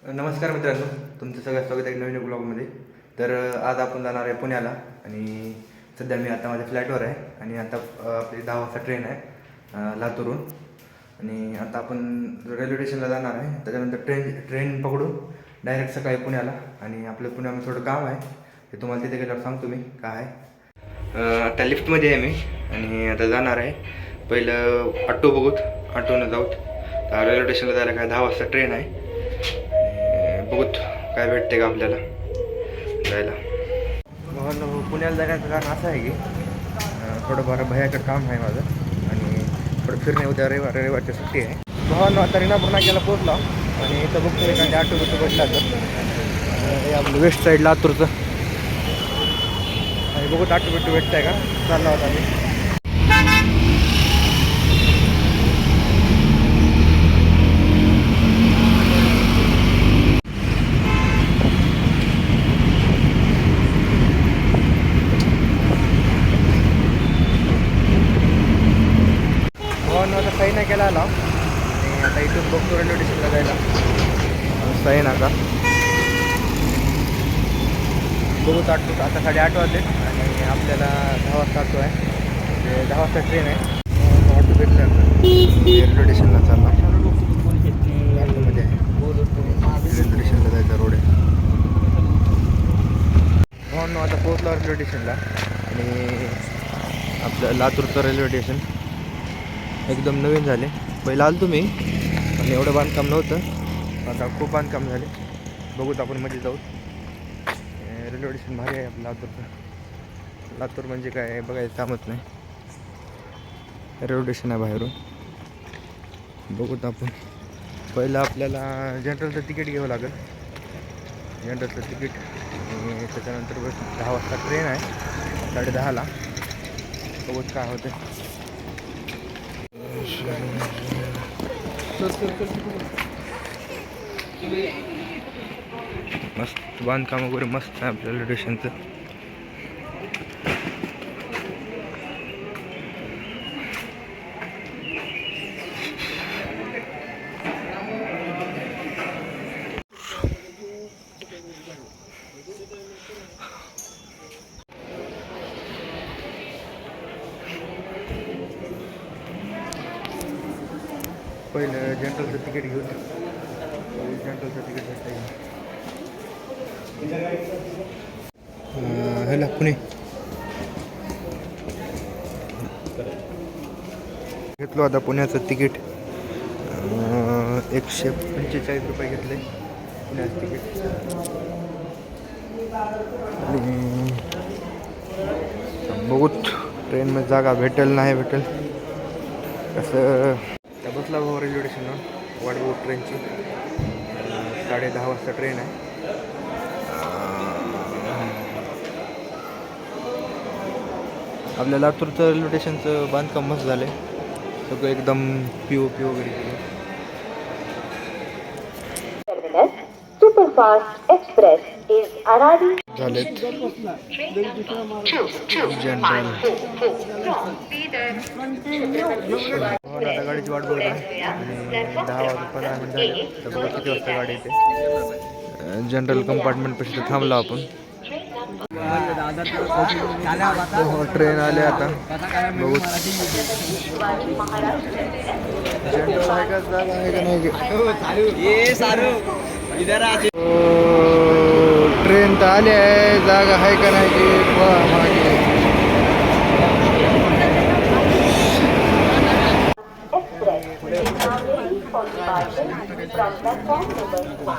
नमस्कार मित्रांनो, तुमचं सगळं स्वागत आहे नवीन ब्लॉगमध्ये. तर आज आपण जाणार आहे पुण्याला आणि सध्या मी आता माझ्या फ्लॅटवर आहे आणि आता आपली 10 वाजता ट्रेन आहे लातूरहून आणि आता आपण रेल्वे स्टेशनला जाणार आहे. त्याच्यानंतर ट्रेन पकडून डायरेक्ट सकाळी पुण्याला आणि आपलं पुण्यामध्ये थोडं काम आहे ते तुम्हाला तिथे गेल्यावर सांगतो मी काय आहे. आता लिफ्टमध्ये आहे मी आणि आता जाणार आहे. पहिलं ऑटो बघूत, ऑटोनं जाऊत. तर रेल्वे स्टेशनला जायला काय 10 वाजता ट्रेन आहे. बघूत काय भेटते का आपल्याला जायला. म्हणून पुण्याला जाण्याचं कारण असं आहे की थोडंफार भयाकडं काम आहे माझं आणि थोडं फिरणे. उद्या रविवारची सुट्टी आहे. भावांनो आता रेणापूर नाक्याला पोहोचला आणि इथं बघतो एखाद्या ऑटो भेटला तर हे आपलं वेस्ट साईड लातूरचं आणि बघूत ऑटो भेटतं आहे का. चालला होता मी. आता सही नाक्याला आला आणि आता इथून बघतो रेल्वे स्टेशनला जायला. सही नाका बघूत ऑटो. आता 8:30 वाजले आणि आपल्याला 10 वाजता ऑटो आहे. 10 वाजता ट्रेन आहे. ऑटो भेटला रेल्वे स्टेशनला चालला. ऑटोमध्ये आहे. रेल्वे स्टेशनला जायचा रोड आहे. म्हणून आता पोहोचला रेल्वे स्टेशनला आणि आपलं लातूरचं रेल्वे स्टेशन एकदम नवीन झाले. पहिलं आलो तुम्ही आणि एवढं बांधकाम नव्हतं, आता खूप बांधकाम झाले. बघूत आपण मध्ये जाऊ. रेल्वे स्टेशन भारी आहे आपलं लातूरचं. लातूर म्हणजे काय बघायचं कामच नाही. रेल्वे स्टेशन आहे बाहेरून. बघूत आपण. पहिलं आपल्याला जनरलचं तिकीट घ्यावं लागेल. जनरलचं तिकीट आणि त्याच्यानंतर बस 10 वाजता ट्रेन आहे 10:30ला. बघूत काय होतं. मस्त बांधकाम वगैरे मस्त आहे आपल्या रेल्वे स्टेशनचं. पहिलं जनरलचं तिकीट घेऊन जनरलचं तिकीट भेटतं. ह्याला पुणे घेतलो आता पुण्याचं तिकीट. 145 रुपये घेतले पुण्याचं तिकीट. आणि बघूत ट्रेनमध्ये जागा भेटेल नाही भेटेल कसं. त्या बसला भाऊ रेल्वे स्टेशनवर वाट बघू ट्रेनची. 10:30 वाजता ट्रेन आहे. आपल्या लातूरचं रेल्वे स्टेशनचं बांधकाम मस्त झालं आहे. सगळं एकदम POP वगैरे केलं. सुपरफास्ट एक्सप्रेस इज अराइविंग झालेत जनरल. आता गाडीची वाट बघत आहे आणि 10 वाजून 15 मिनिट झाले. तर बघा किती वाजता गाडी येते. जनरल कंपार्टमेंटपाशी तर थांबलो आपण. ट्रेन आले आता. बघू जनरल आहे का जागा आहे का नाही. ट्रेन तर आली आहे, जागा आहे का नाही की मागे.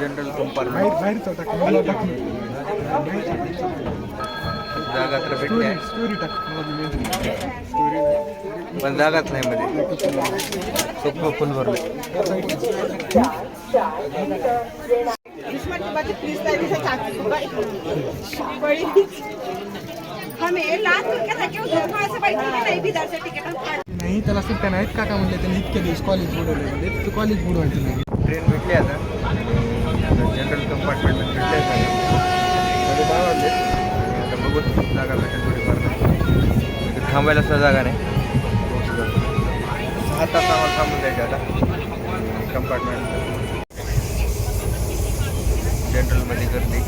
जनरल कंपार्टमेंट जागा तर भेटते पण जागाच नाही मध्ये. सोपं फुल भरलं. नाही त्याला सुट्ट्या नाहीत काका म्हणले त्यांनी इतके दिवस कॉलेज बुडवले. कॉलेज बुडवायचं नाही. ट्रेन भेटली आता. जनरल कंपार्टमेंट भेटले आता. बघूत जागा भेटेल थोडीफार. थांबायला सुद्धा जागा नाही. 6 तास आम्हाला थांबून द्यायचे आता कंपार्टमेंट. जनरलमध्ये गर्दी.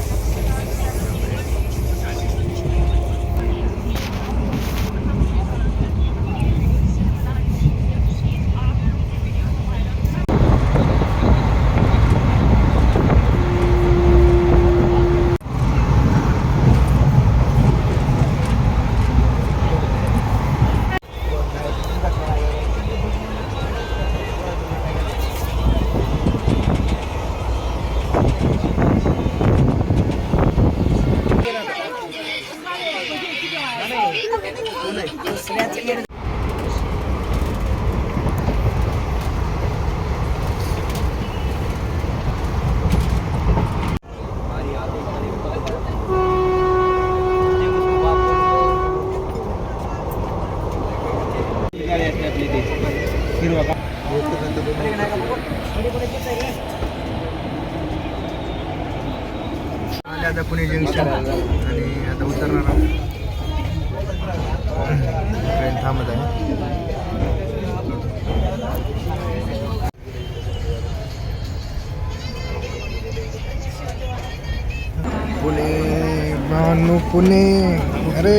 आले आता पुणे जंक्शन आणि आता उतरणार आहोत. ट्रेन थांबत आहे. पुणे भानू पुणे. अरे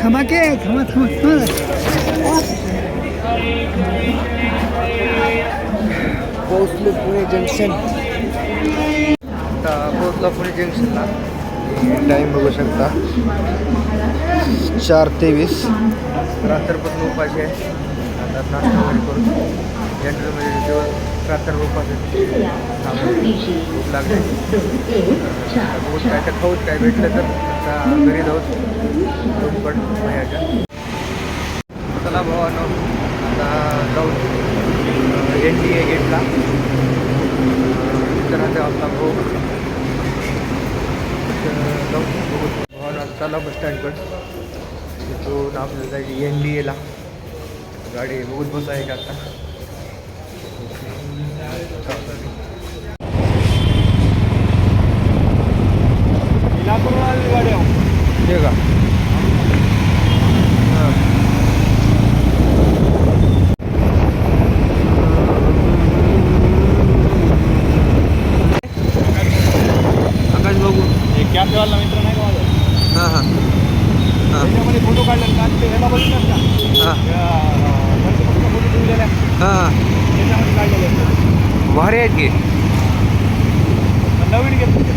थांबा के थांबा पोहोचलो पुणे जंक्शन. आता पोहोचलो पुणे जंक्शनला. टाईम बघू शकता 4:23. रात्रपासून उपाशी आहे. आता नाश्ता वगैरे करून जनरलमध्ये जेवण रात्र उपास भूक लागली. बघूच काय तर खाऊच काय भेटलं तर आता घरी जाऊच रूम पण बाहेरच्या. चला भावानो आता जाऊ NDA गेटला. तर आता आपला भाऊ जाऊ भावानो आता चालला बस स्टँडकडे. तिथून आपल्याला जायची NDAला. गाडी बघूच बस आहे का आता. गाडी हे का हां आकाश बघू कॅबवाला मित्र नाही का माझा हां हां हां त्याच्यामध्ये फोटो काढले का ते ह्याला बघितलं का हां फोटो ठेवलेला हां त्याच्यामध्ये काढलेले भारी आहेत की. नवीन घेतलं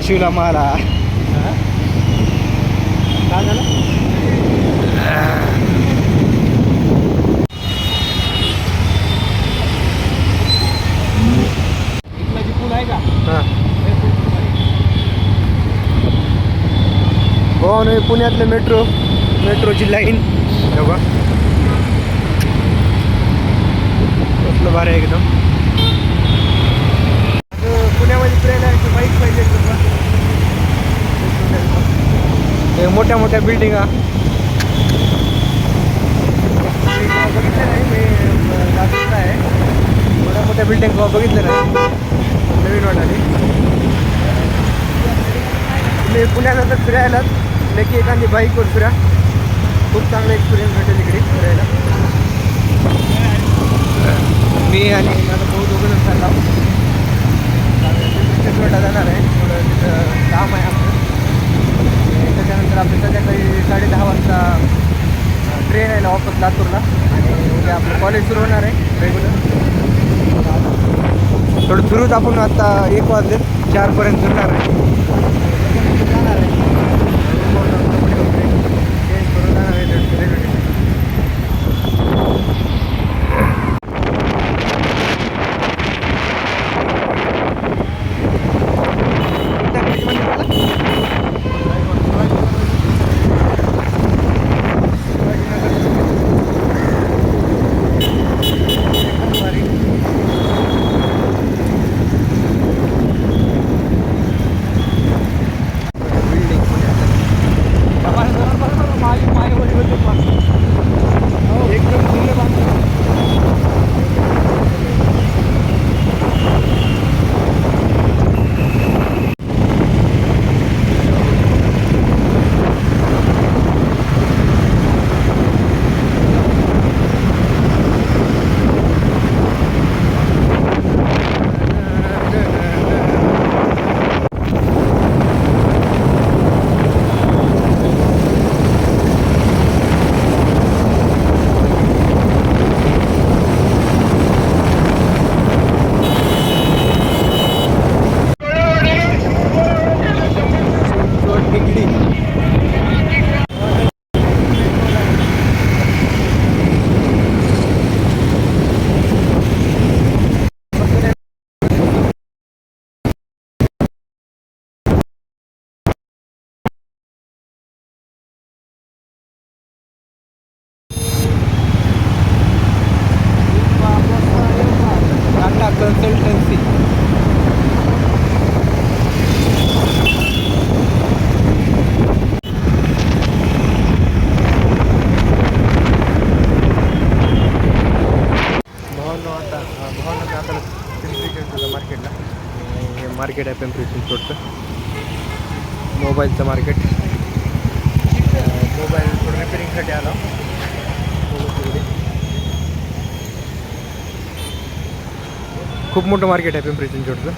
शिवला मला काय झालं इथलं पूल आहे का हां हो नाही पुण्यातलं मेट्रोची लाईन बघा कसलं भारी आहे एकदम. पुण्यामध्ये फिरायला बाईक पाहिजे हे मोठ्या मोठ्या बिल्डिंगा बघितल्या नाही मी नाशिकला आहे. मोठ्या मोठ्या बिल्डिंग बघितलं नाही नवीन वाटाने. तुम्ही पुण्याला तर फिरायलाच नक्की एखादी बाईकवर फिरा. खूप चांगला एक्सपिरियन्स भेटेल इकडे फिरायला. मी आणि माझा भाऊ दोघं जण चालला चित्रपटा जाणार आहे. थोडं तिथं काम आहे आपलं. त्याच्यानंतर आपलं संध्याकाळी 10:30 वाजता ट्रेन आहे वापस लातूरला. आणि उद्या आपलं कॉलेज सुरू होणार आहे रेग्युलर. थोडं फिरूच आपण आता 1 वाजले 4पर्यंत फिरणार आहे. जाणार आहे चेंज करून जाणार आहे रेल्वे. मार्केट आहे पिंपरी चिंचवडचं, मोबाईलचं मार्केट. मोबाईल थोडं रिपेरिंगसाठी आला. खूप मोठं मार्केट आहे पिंपरी चिंचवडचं.